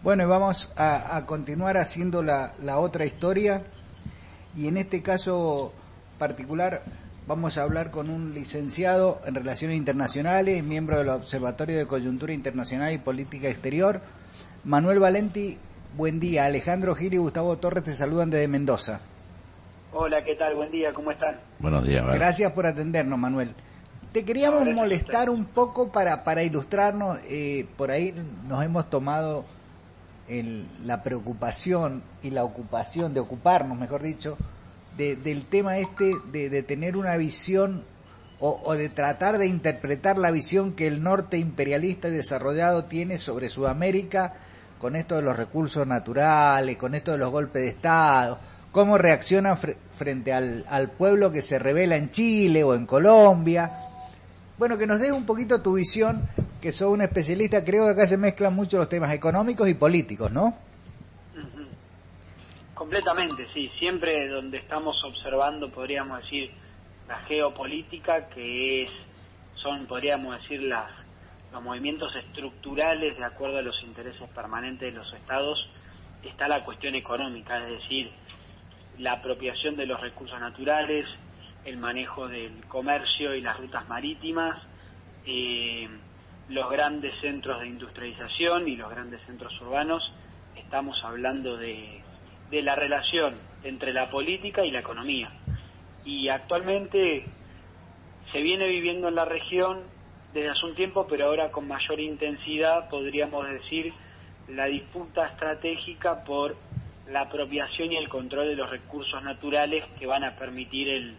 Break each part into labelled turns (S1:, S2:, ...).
S1: Bueno, y vamos a continuar haciendo la otra historia, y en este caso particular vamos a hablar con un licenciado en Relaciones Internacionales, miembro del Observatorio de Coyuntura Internacional y Política Exterior, Manuel Valenti. Buen día. Alejandro Gil y Gustavo Torres te saludan desde Mendoza.
S2: Hola, ¿qué tal? Buen día, ¿cómo están?
S3: Buenos días, ¿vale?
S1: Gracias por atendernos, Manuel. Te queríamos molestar un poco para ilustrarnos. Por ahí nos hemos tomado la preocupación y la ocupación, de ocuparnos, mejor dicho, del tema de tener una visión o de tratar de interpretar la visión que el norte imperialista y desarrollado tiene sobre Sudamérica, con esto de los recursos naturales, con esto de los golpes de Estado, cómo reacciona frente al pueblo que se rebela en Chile o en Colombia. Bueno, que nos des un poquito tu visión, que sos un especialista. Creo que acá se mezclan mucho los temas económicos y políticos, ¿no?
S2: Uh-huh. Completamente, sí. Siempre donde estamos observando, podríamos decir, la geopolítica, que son, podríamos decir, los movimientos estructurales de acuerdo a los intereses permanentes de los estados, está la cuestión económica, es decir, la apropiación de los recursos naturales, el manejo del comercio y las rutas marítimas, los grandes centros de industrialización y los grandes centros urbanos. Estamos hablando de la relación entre la política y la economía. Y actualmente se viene viviendo en la región desde hace un tiempo, pero ahora con mayor intensidad, podríamos decir, la disputa estratégica por la apropiación y el control de los recursos naturales que van a permitir el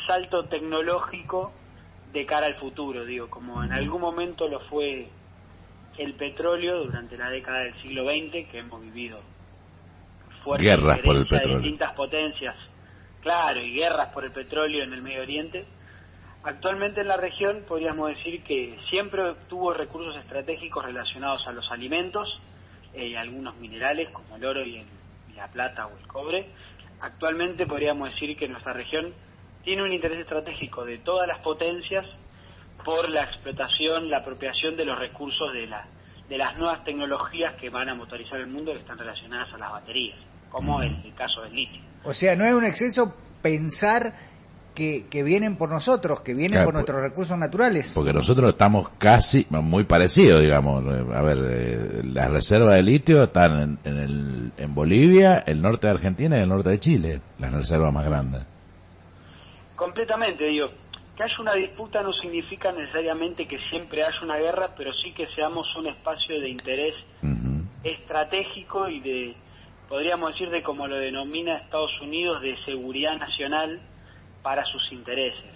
S2: salto tecnológico de cara al futuro, digo, como en algún momento lo fue el petróleo durante la década del siglo XX, que hemos vivido fuertes
S3: guerras por el petróleo,
S2: de distintas potencias, claro, y guerras por el petróleo en el Medio Oriente. Actualmente en la región podríamos decir que siempre tuvo recursos estratégicos relacionados a los alimentos, algunos minerales como el oro y la plata o el cobre. Actualmente podríamos decir que nuestra región tiene un interés estratégico de todas las potencias por la explotación, la apropiación de los recursos de las nuevas tecnologías que van a motorizar el mundo, que están relacionadas a las baterías, como el caso del litio.
S1: O sea, no es un exceso pensar que vienen por nosotros, que vienen, claro, por nuestros recursos naturales.
S3: Porque nosotros estamos casi muy parecidos, digamos. A ver, las reservas de litio están en Bolivia, el norte de Argentina y el norte de Chile, las reservas más grandes.
S2: Completamente, digo, que haya una disputa no significa necesariamente que siempre haya una guerra, pero sí que seamos un espacio de interés estratégico y podríamos decir, de como lo denomina Estados Unidos, de seguridad nacional para sus intereses.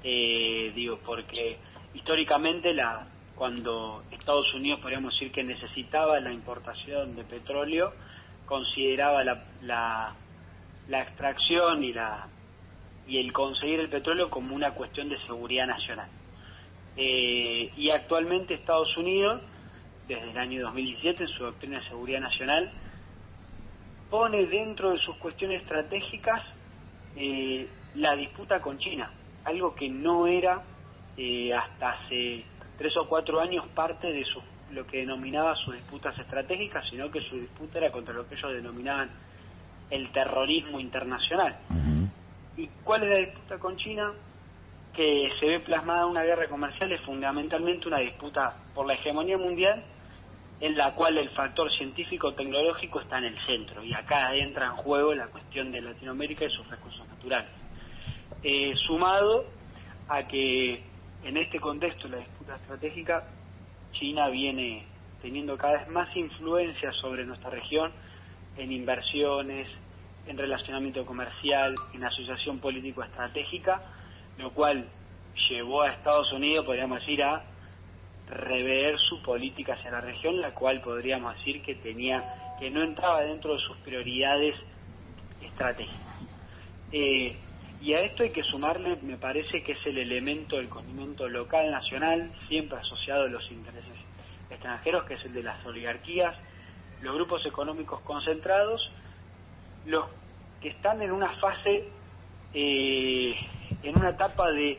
S2: Digo, porque históricamente cuando Estados Unidos, podríamos decir, que necesitaba la importación de petróleo, consideraba la extracción y el conseguir el petróleo como una cuestión de seguridad nacional. Y actualmente Estados Unidos, desde el año 2017, en su doctrina de seguridad nacional, pone dentro de sus cuestiones estratégicas la disputa con China, algo que no era hasta hace 3 o 4 años parte de lo que denominaba sus disputas estratégicas, sino que su disputa era contra lo que ellos denominaban el terrorismo internacional. ¿Y cuál es la disputa con China? Que se ve plasmada en una guerra comercial, es fundamentalmente una disputa por la hegemonía mundial, en la cual el factor científico-tecnológico está en el centro, y acá entra en juego la cuestión de Latinoamérica y sus recursos naturales. Sumado a que en este contexto de la disputa estratégica, China viene teniendo cada vez más influencia sobre nuestra región en inversiones, en relacionamiento comercial, en asociación político-estratégica, lo cual llevó a Estados Unidos, podríamos decir, a rever su política hacia la región, la cual podríamos decir que no entraba dentro de sus prioridades estratégicas. Y a esto hay que sumarle, me parece, que es el elemento del condimento local, nacional, siempre asociado a los intereses extranjeros, que es el de las oligarquías, los grupos económicos concentrados, los que están en una fase, en una etapa de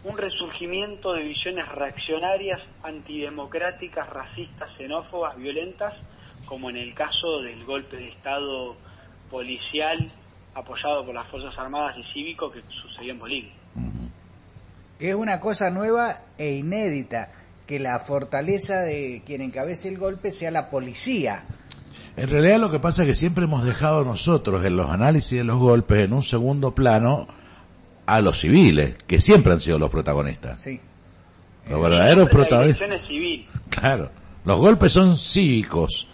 S2: un resurgimiento de visiones reaccionarias, antidemocráticas, racistas, xenófobas, violentas, como en el caso del golpe de Estado policial apoyado por las Fuerzas Armadas y Cívicos que sucedió en Bolivia.
S1: Que es una cosa nueva e inédita, que la fortaleza de quien encabece el golpe sea la policía.
S3: En realidad lo que pasa es que siempre hemos dejado nosotros en los análisis de los golpes en un segundo plano a los civiles, que siempre han sido los protagonistas.
S1: Sí.
S3: Los verdaderos protagonistas.
S2: La dirección es civil.
S3: Claro. Los golpes son cívicos.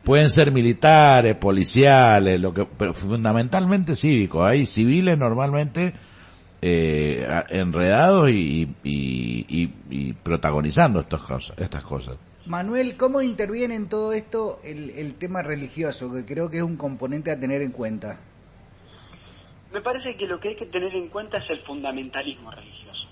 S3: Pueden ser militares, policiales, pero fundamentalmente cívicos. Hay civiles normalmente enredados y protagonizando estas cosas.
S1: Manuel, ¿cómo interviene en todo esto el tema religioso, que creo que es un componente a tener en cuenta?
S2: Me parece que lo que hay que tener en cuenta es el fundamentalismo religioso.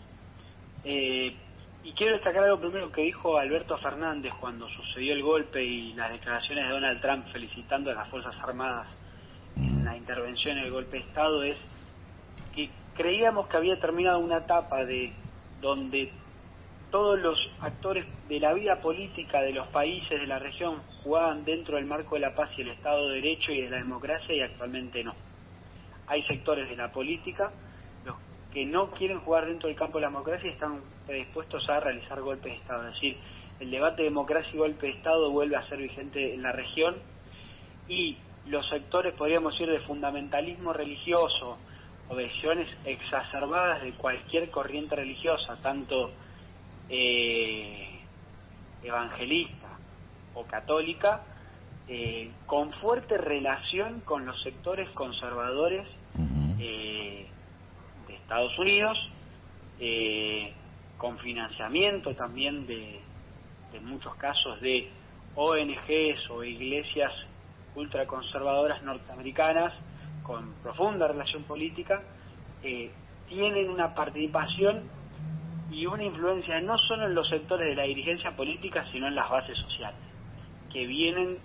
S2: Y quiero destacar algo primero que dijo Alberto Fernández cuando sucedió el golpe y las declaraciones de Donald Trump felicitando a las Fuerzas Armadas en la intervención en el golpe de Estado, es que creíamos que había terminado una etapa donde todos los actores de la vida política de los países de la región jugaban dentro del marco de la paz y el Estado de Derecho y de la democracia, y actualmente no. Hay sectores de la política, los que no quieren jugar dentro del campo de la democracia y están predispuestos a realizar golpes de Estado. Es decir, el debate de democracia y golpe de Estado vuelve a ser vigente en la región, y los sectores, podríamos decir, de fundamentalismo religioso o visiones exacerbadas de cualquier corriente religiosa, tanto evangelista o católica, con fuerte relación con los sectores conservadores de Estados Unidos, con financiamiento también de muchos casos de ONGs o iglesias ultraconservadoras norteamericanas con profunda relación política, tienen una participación y una influencia no solo en los sectores de la dirigencia política, sino en las bases sociales, que vienen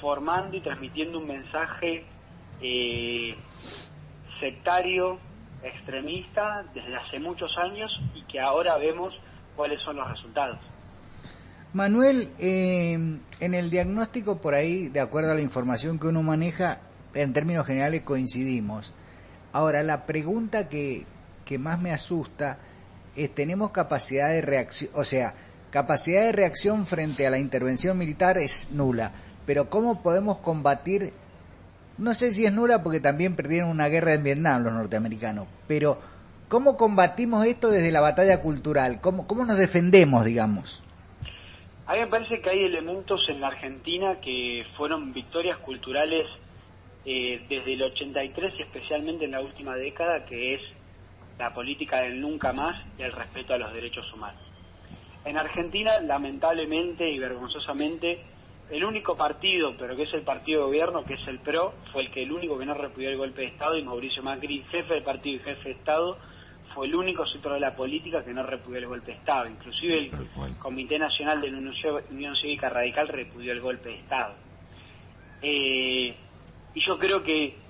S2: formando y transmitiendo un mensaje sectario, extremista, desde hace muchos años, y que ahora vemos cuáles son los resultados.
S1: Manuel, en el diagnóstico por ahí, de acuerdo a la información que uno maneja, en términos generales coincidimos. Ahora, la pregunta que más me asusta es, ¿tenemos capacidad de reacción? O sea, capacidad de reacción frente a la intervención militar es nula, pero ¿cómo podemos combatir? No sé si es nula porque también perdieron una guerra en Vietnam los norteamericanos, pero ¿cómo combatimos esto desde la batalla cultural? ¿Cómo nos defendemos, digamos?
S2: A mí me parece que hay elementos en la Argentina que fueron victorias culturales desde el 83 y especialmente en la última década, que es la política del nunca más y el respeto a los derechos humanos. En Argentina, lamentablemente y vergonzosamente, el único partido, pero que es el partido de gobierno, que es el PRO, fue el único que no repudió el golpe de Estado, y Mauricio Macri, jefe del partido y jefe de Estado, fue el único sector de la política que no repudió el golpe de Estado. Inclusive el Comité Nacional de la Unión Cívica Radical repudió el golpe de Estado. Y yo creo que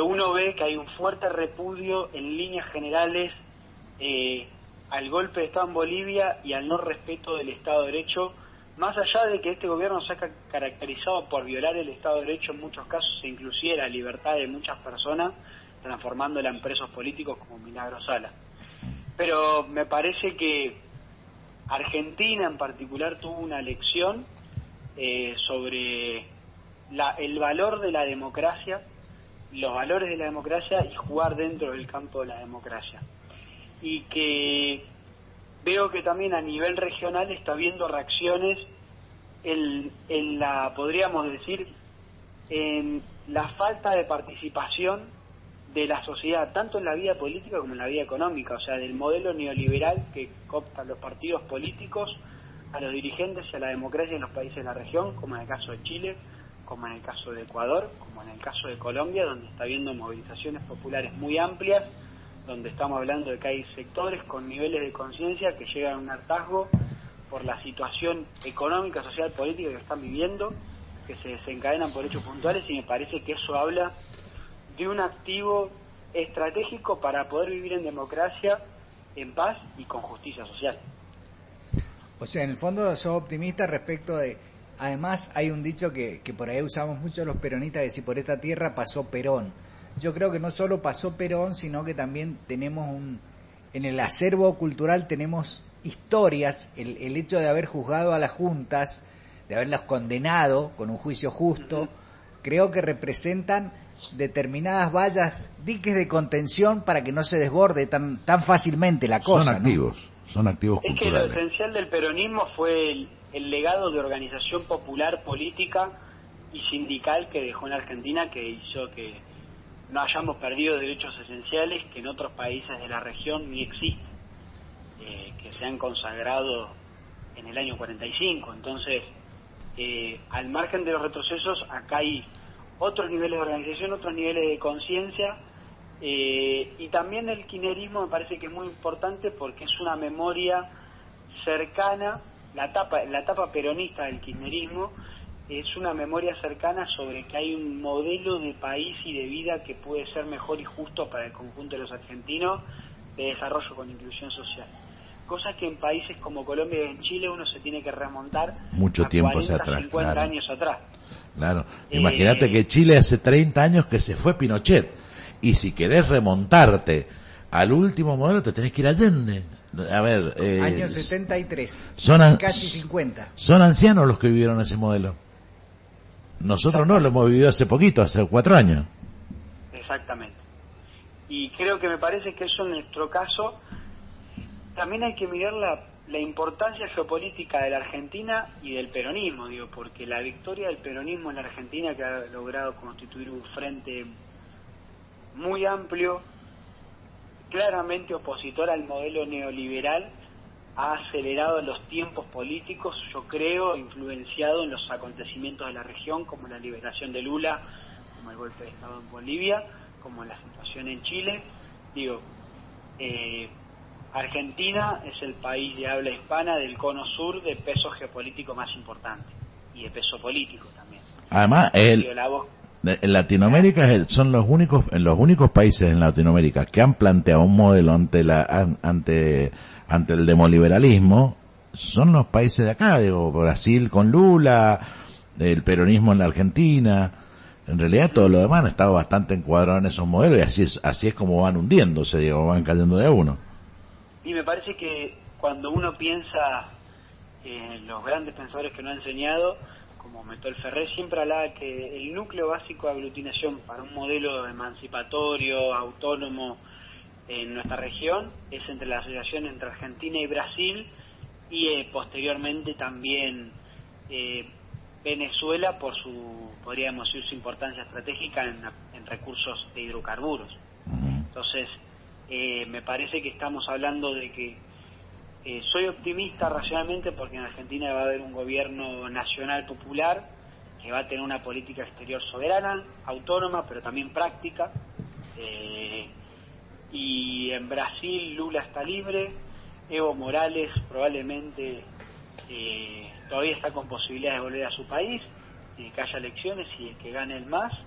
S2: uno ve que hay un fuerte repudio en líneas generales al golpe de Estado en Bolivia y al no respeto del Estado de Derecho, más allá de que este gobierno se ha caracterizado por violar el Estado de Derecho en muchos casos, e inclusive la libertad de muchas personas, transformándola en presos políticos como Milagro Sala. Pero me parece que Argentina en particular tuvo una lección sobre el valor de la democracia, los valores de la democracia y jugar dentro del campo de la democracia. Y que veo que también a nivel regional está habiendo reacciones en la, podríamos decir, en la falta de participación de la sociedad, tanto en la vida política como en la vida económica, o sea, del modelo neoliberal que cooptan los partidos políticos a los dirigentes y a la democracia en los países de la región, como en el caso de Chile, como en el caso de Ecuador, como en el caso de Colombia, donde está habiendo movilizaciones populares muy amplias, donde estamos hablando de que hay sectores con niveles de conciencia que llegan a un hartazgo por la situación económica, social, política que están viviendo, que se desencadenan por hechos puntuales, y me parece que eso habla de un activo estratégico para poder vivir en democracia, en paz y con justicia social.
S1: O sea, en el fondo sos optimista respecto de Además hay un dicho que por ahí usamos mucho los peronistas, de si por esta tierra pasó Perón. Yo creo que no solo pasó Perón, sino que también tenemos en el acervo cultural tenemos historias, el hecho de haber juzgado a las juntas, de haberlas condenado con un juicio justo, creo que representan determinadas vallas, diques de contención para que no se desborde tan fácilmente la cosa.
S3: Son activos
S2: culturales. Es que lo esencial del peronismo fue el legado de organización popular, política y sindical que dejó en Argentina, que hizo que no hayamos perdido derechos esenciales que en otros países de la región ni existen, que se han consagrado en el año 45. Entonces, al margen de los retrocesos, acá hay otros niveles de organización, otros niveles de conciencia, y también el kirchnerismo me parece que es muy importante porque es una memoria cercana, la etapa peronista del kirchnerismo es una memoria cercana sobre que hay un modelo de país y de vida que puede ser mejor y justo para el conjunto de los argentinos, de desarrollo con inclusión social. Cosa que en países como Colombia y en Chile uno se tiene que remontar
S3: mucho tiempo
S2: 40,
S3: atrás,
S2: 50
S3: claro.
S2: años atrás.
S3: Claro, imagínate que Chile hace 30 años que se fue Pinochet, y si querés remontarte al último modelo te tenés que ir a Allende. A ver,
S1: año 73, casi 50.
S3: Son ancianos los que vivieron ese modelo. Nosotros no, lo hemos vivido hace poquito, hace 4 años.
S2: Exactamente. Y creo que me parece que eso en nuestro caso también hay que mirar la importancia geopolítica de la Argentina y del peronismo, digo, porque la victoria del peronismo en la Argentina, que ha logrado constituir un frente muy amplio, claramente opositor al modelo neoliberal, ha acelerado los tiempos políticos, yo creo, influenciado en los acontecimientos de la región, como la liberación de Lula, como el golpe de Estado en Bolivia, como la situación en Chile. Digo, Argentina es el país de habla hispana del cono sur de peso geopolítico más importante, y de peso político también.
S3: Además, en Latinoamérica son los únicos países en Latinoamérica que han planteado un modelo ante el demoliberalismo, son los países de acá, digo, Brasil con Lula, el peronismo en la Argentina. En realidad todo lo demás ha estado bastante encuadrado en esos modelos, y así es como van hundiéndose, digo, van cayendo de a uno.
S2: Y me parece que cuando uno piensa en los grandes pensadores que nos han enseñado, como Metol Ferrer, siempre hablaba que el núcleo básico de aglutinación para un modelo emancipatorio, autónomo en nuestra región, es entre la asociación entre Argentina y Brasil, y posteriormente también Venezuela por podríamos decir, su importancia estratégica en recursos de hidrocarburos. Entonces, me parece que estamos hablando de que soy optimista racionalmente porque en Argentina va a haber un gobierno nacional popular que va a tener una política exterior soberana, autónoma, pero también práctica. Y en Brasil Lula está libre, Evo Morales probablemente todavía está con posibilidades de volver a su país, y que haya elecciones y que gane el MAS.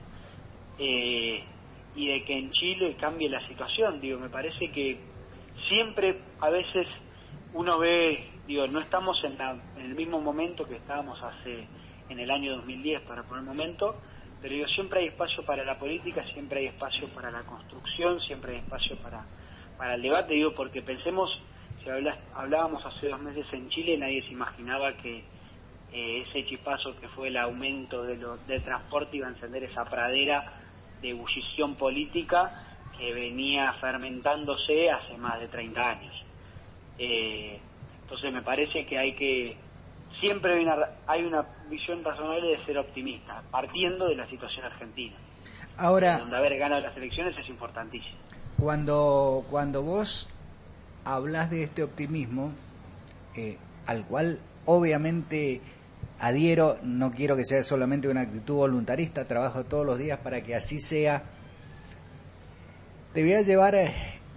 S2: Y de que en Chile cambie la situación. Digo, me parece que siempre, a veces, uno ve, digo, no estamos en el mismo momento que estábamos en el año 2010, para poner momento, pero digo, siempre hay espacio para la política, siempre hay espacio para la construcción, siempre hay espacio para el debate, digo, porque pensemos, si hablábamos hace 2 meses en Chile, nadie se imaginaba que ese chispazo que fue el aumento del transporte iba a encender esa pradera de ebullición política que venía fermentándose hace más de 30 años. Entonces me parece que siempre hay una visión razonable de ser optimista, partiendo de la situación argentina.
S1: Ahora,
S2: donde haber ganado las elecciones es importantísimo.
S1: Cuando vos hablas de este optimismo, al cual obviamente adhiero, no quiero que sea solamente una actitud voluntarista, trabajo todos los días para que así sea. Te voy a llevar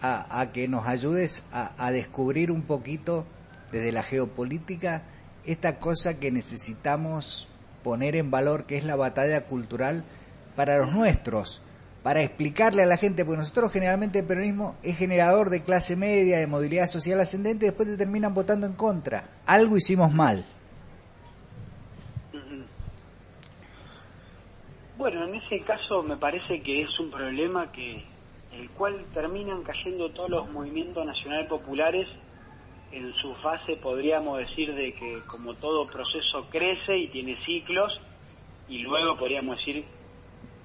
S1: a que nos ayudes a descubrir un poquito desde la geopolítica esta cosa que necesitamos poner en valor, que es la batalla cultural para los nuestros, para explicarle a la gente, porque nosotros generalmente el peronismo es generador de clase media, de movilidad social ascendente, y después te terminan votando en contra. Algo hicimos mal.
S2: Bueno, en ese caso me parece que es un problema el cual terminan cayendo todos los movimientos nacionales populares en su fase, podríamos decir, de que como todo proceso crece y tiene ciclos, y luego podríamos decir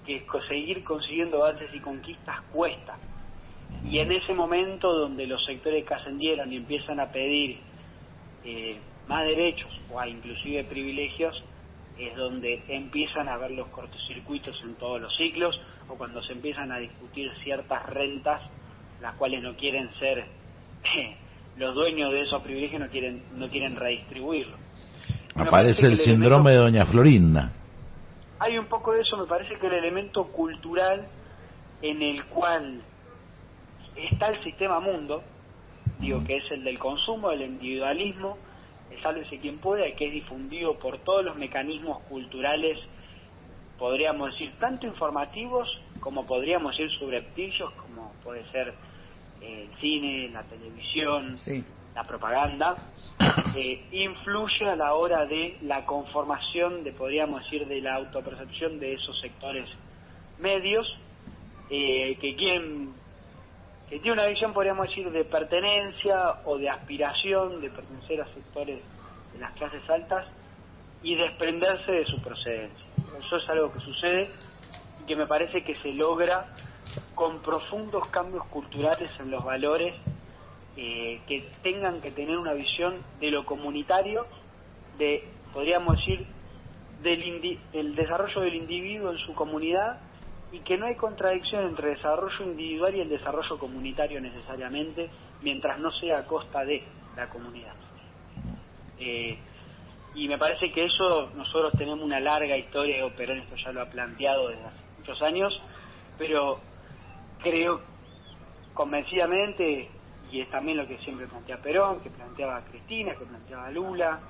S2: que seguir consiguiendo avances y conquistas cuesta. Y en ese momento donde los sectores que ascendieron y empiezan a pedir más derechos o inclusive privilegios, es donde empiezan a haber los cortocircuitos en todos los ciclos, o cuando se empiezan a discutir ciertas rentas, las cuales no quieren ser, los dueños de esos privilegios no quieren redistribuirlo.
S3: Aparece el síndrome de Doña Florinda.
S2: Hay un poco de eso, me parece que el elemento cultural en el cual está el sistema mundo, que es el del consumo, el individualismo, el sálvese quien pueda, que es difundido por todos los mecanismos culturales, podríamos decir, tanto informativos como podríamos decir subrepticios, como puede ser el cine, la televisión, sí, la propaganda, influye a la hora de la conformación podríamos decir, de la autopercepción de esos sectores medios, que tiene una visión, podríamos decir, de pertenencia o de aspiración, de pertenecer a sectores de las clases altas y desprenderse de su procedencia. Eso es algo que sucede y que me parece que se logra con profundos cambios culturales en los valores, que tengan que tener una visión de lo comunitario, podríamos decir, del desarrollo del individuo en su comunidad, y que no hay contradicción entre el desarrollo individual y el desarrollo comunitario necesariamente, mientras no sea a costa de la comunidad. Y me parece que eso, nosotros tenemos una larga historia, Perón esto ya lo ha planteado desde hace muchos años, pero creo convencidamente, y es también lo que siempre plantea Perón, que planteaba Cristina, que planteaba Lula,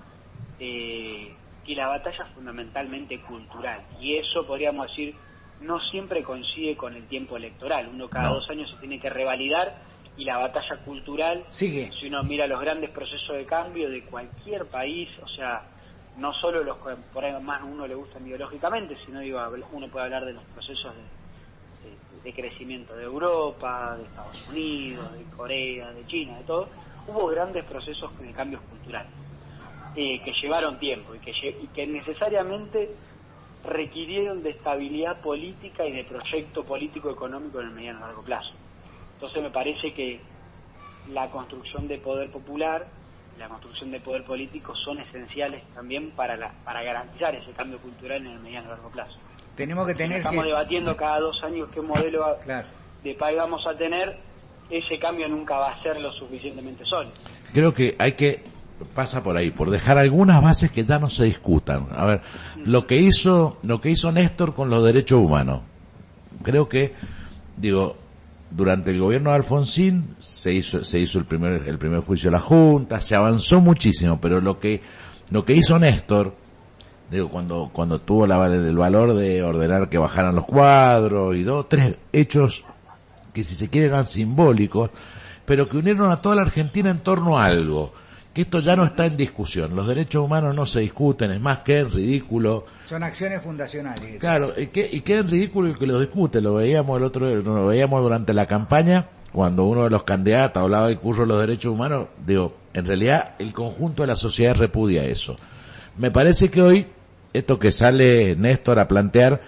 S2: que la batalla es fundamentalmente cultural, y eso podríamos decir no siempre coincide con el tiempo electoral. Uno cada 2 años se tiene que revalidar, y la batalla cultural sigue. Si uno mira los grandes procesos de cambio de cualquier país, o sea, no solo los que por ahí más a uno le gustan ideológicamente, sino uno puede hablar de los procesos de crecimiento de Europa, de Estados Unidos, de Corea, de China, de todo. Hubo grandes procesos de cambios culturales que llevaron tiempo y que necesariamente requirieron de estabilidad política y de proyecto político-económico en el mediano y largo plazo. Entonces me parece que la construcción de poder popular, la construcción de poder político son esenciales también para garantizar ese cambio cultural en el mediano y largo plazo.
S1: Tenemos que tener
S2: estamos debatiendo cada 2 años qué modelo de país vamos a tener, ese cambio nunca va a ser lo suficientemente sólido.
S3: Creo que pasa por ahí, por dejar algunas bases que ya no se discutan. A ver, lo que hizo Néstor con los derechos humanos. Creo que, durante el gobierno de Alfonsín se hizo el primer juicio de la Junta, se avanzó muchísimo, pero lo que hizo Néstor, cuando tuvo el valor de ordenar que bajaran los cuadros y 3 hechos que, si se quiere, eran simbólicos, pero que unieron a toda la Argentina en torno a algo, que esto ya no está en discusión. Los derechos humanos no se discuten, es más, que es ridículo.
S1: Son acciones fundacionales.
S3: Claro, y queda en ridículo el que lo discute. Lo veíamos durante la campaña, cuando uno de los candidatos hablaba del curso de los derechos humanos. En realidad el conjunto de la sociedad repudia eso. Me parece que hoy, esto que sale Néstor a plantear,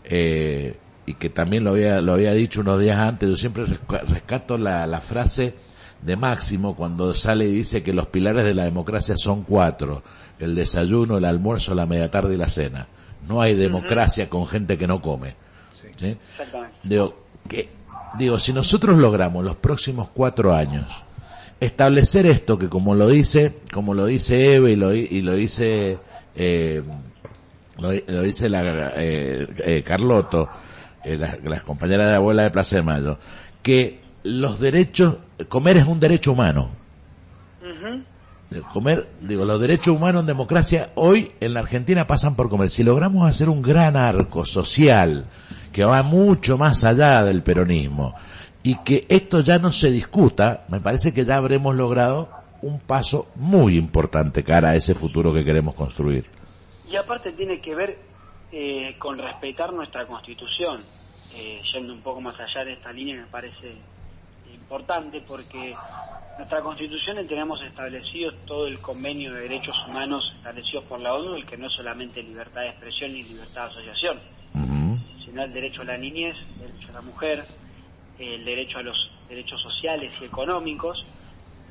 S3: y que también lo había dicho unos días antes, yo siempre rescato la frase de Máximo cuando sale y dice que los pilares de la democracia son 4: el desayuno, el almuerzo, la media tarde y la cena. No hay democracia con gente que no come. ¿Sí? Si nosotros logramos los próximos 4 años establecer esto, que como lo dice Eve y lo dice Carlotto, las compañeras de la abuela de Plaza de Mayo, que los derechos, comer es un derecho humano. Los derechos humanos en democracia hoy en la Argentina pasan por comer. Si logramos hacer un gran arco social que va mucho más allá del peronismo y que esto ya no se discuta, me parece que ya habremos logrado un paso muy importante cara a ese futuro que queremos construir.
S2: Y aparte tiene que ver con respetar nuestra Constitución. Yendo un poco más allá de esta línea me parece importante, porque nuestra Constitución tenemos establecido todo el convenio de derechos humanos establecidos por la ONU, el que no es solamente libertad de expresión ni libertad de asociación, sino el derecho a la niñez, el derecho a la mujer, el derecho a los derechos sociales y económicos,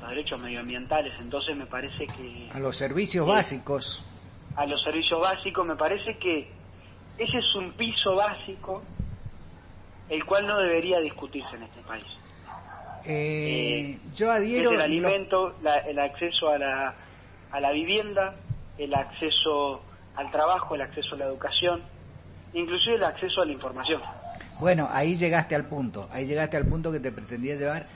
S2: los derechos medioambientales. Entonces me parece que...
S1: A los servicios básicos.
S2: A los servicios básicos, me parece que ese es un piso básico el cual no debería discutirse en este país.
S1: Yo adhiero...
S2: Desde el alimento, el acceso a la vivienda, el acceso al trabajo, el acceso a la educación, inclusive el acceso a la información.
S1: Bueno, ahí llegaste al punto que te pretendía llevar,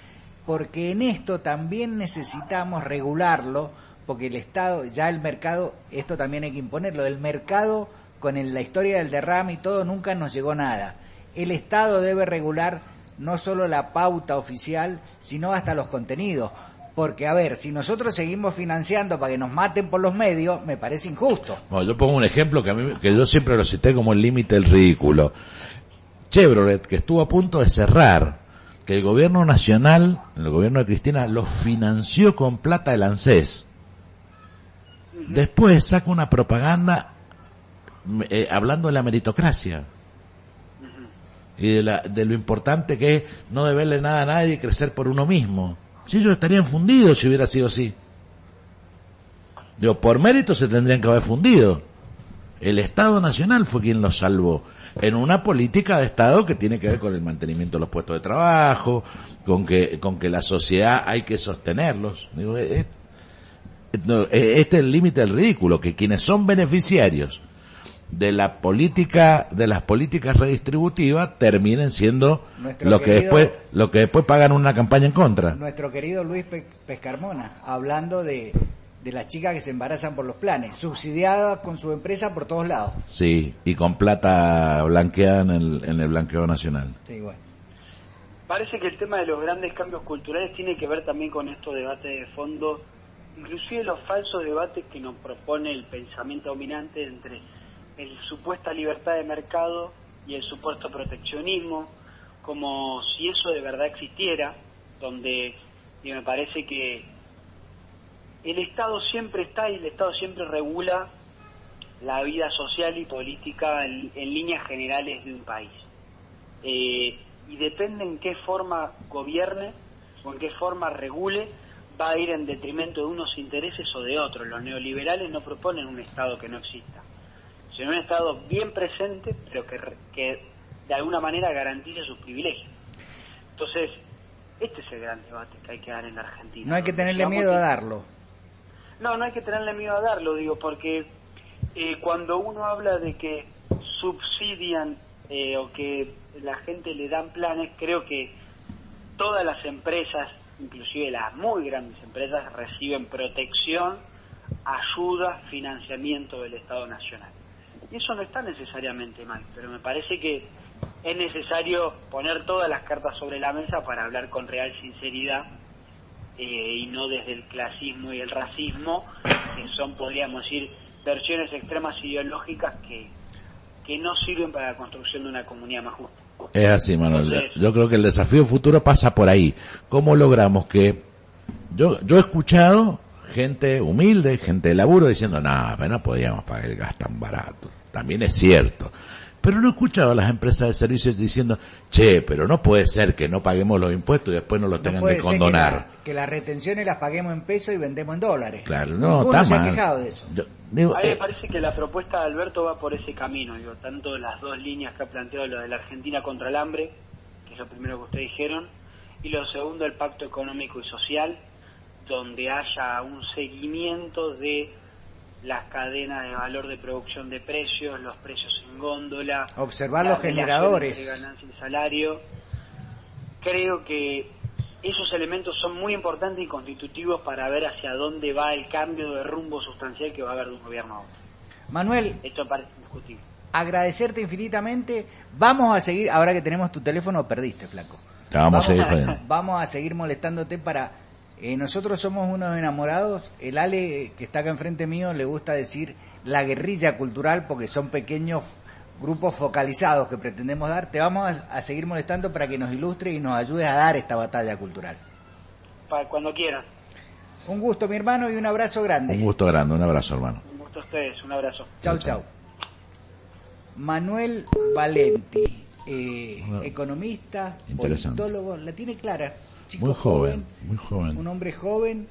S1: porque en esto también necesitamos regularlo, porque el Estado, ya el mercado, esto también hay que imponerlo, el mercado con la historia del derrame y todo nunca nos llegó nada. El Estado debe regular no solo la pauta oficial, sino hasta los contenidos. Porque, a ver, si nosotros seguimos financiando para que nos maten por los medios, me parece injusto.
S3: Bueno, yo pongo un ejemplo que yo siempre lo cité como el límite del ridículo. Chevrolet, que estuvo a punto de cerrar, que el gobierno nacional, el gobierno de Cristina, lo financió con plata del ANSES. Después saca una propaganda hablando de la meritocracia. Y de lo importante que es no deberle nada a nadie y crecer por uno mismo. Si ellos estarían fundidos si hubiera sido así. Digo, por mérito se tendrían que haber fundido. El Estado Nacional fue quien los salvó. En una política de Estado que tiene que ver con el mantenimiento de los puestos de trabajo, con que la sociedad hay que sostenerlos. Digo, este es el límite del ridículo, que quienes son beneficiarios de las políticas redistributivas terminen siendo lo que después pagan una campaña en contra.
S1: Nuestro querido Luis Pescarmona, hablando de las chicas que se embarazan por los planes, subsidiadas con su empresa por todos lados.
S3: Sí, y con plata blanqueada en el blanqueo nacional.
S1: Sí, bueno.
S2: Parece que el tema de los grandes cambios culturales tiene que ver también con estos debates de fondo, inclusive los falsos debates que nos propone el pensamiento dominante entre el supuesta libertad de mercado y el supuesto proteccionismo, como si eso de verdad existiera, donde me parece que el Estado siempre está y el Estado siempre regula la vida social y política en líneas generales de un país. Y depende en qué forma gobierne o en qué forma regule, va a ir en detrimento de unos intereses o de otros. Los neoliberales no proponen un Estado que no exista, sino un Estado bien presente, pero que de alguna manera garantice sus privilegios. Entonces, este es el gran debate que hay que dar en la Argentina.
S1: No hay que tenerle miedo a darlo.
S2: No hay que tenerle miedo a darlo, digo, porque cuando uno habla de que subsidian o que la gente le dan planes, creo que todas las empresas, inclusive las muy grandes empresas, reciben protección, ayuda, financiamiento del Estado Nacional. Y eso no está necesariamente mal, pero me parece que es necesario poner todas las cartas sobre la mesa para hablar con real sinceridad y no desde el clasismo y el racismo, que son, podríamos decir, versiones extremas ideológicas que no sirven para la construcción de una comunidad más justa.
S3: Es así, Manuel.
S2: Entonces,
S3: yo creo que el desafío futuro pasa por ahí. ¿Cómo logramos que... Yo he escuchado gente humilde, gente de laburo, diciendo, no podíamos pagar el gas tan barato. También es cierto. Pero no he escuchado a las empresas de servicios diciendo, pero no puede ser que no paguemos los impuestos y después no los tengan que condonar.
S1: Que las retenciones las paguemos en pesos y vendemos en dólares.
S3: Claro, no,
S1: Ninguno se
S3: ha
S1: quejado de eso.
S2: A mí me parece que la propuesta de Alberto va por ese camino, tanto las dos líneas que ha planteado, lo de la Argentina contra el hambre, que es lo primero que ustedes dijeron, y lo segundo, el pacto económico y social, donde haya un seguimiento de las cadenas de valor de producción de precios, los precios en góndola,
S1: observar los generadores
S2: entre ganancia y salario. Creo que esos elementos son muy importantes y constitutivos para ver hacia dónde va el cambio de rumbo sustancial que va a haber de un gobierno a otro.
S1: Manuel,
S2: esto parece indiscutible.
S1: Agradecerte infinitamente. Vamos a seguir, ahora que tenemos tu teléfono, perdiste, flaco. Vamos a seguir molestándote para... nosotros somos unos enamorados. El Ale, que está acá enfrente mío, le gusta decir la guerrilla cultural porque son pequeños grupos focalizados que pretendemos dar, te vamos a seguir molestando para que nos ilustres y nos ayudes a dar esta batalla cultural.
S2: Para cuando quieran.
S1: Un gusto, mi hermano, y un abrazo grande.
S3: Un gusto grande, un abrazo, hermano.
S2: Un gusto a ustedes, un abrazo.
S1: Chau, chau. Manuel Valenti, economista, politólogo, la tiene clara. Chico
S3: muy joven, muy joven.
S1: Un hombre joven,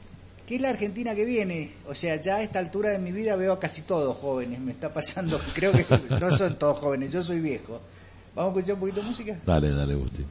S1: que es la Argentina que viene. O sea, ya a esta altura de mi vida veo a casi todos jóvenes. Me está pasando, creo que no son todos jóvenes, yo soy viejo. ¿Vamos a escuchar un poquito de música?
S3: Dale, Gusti.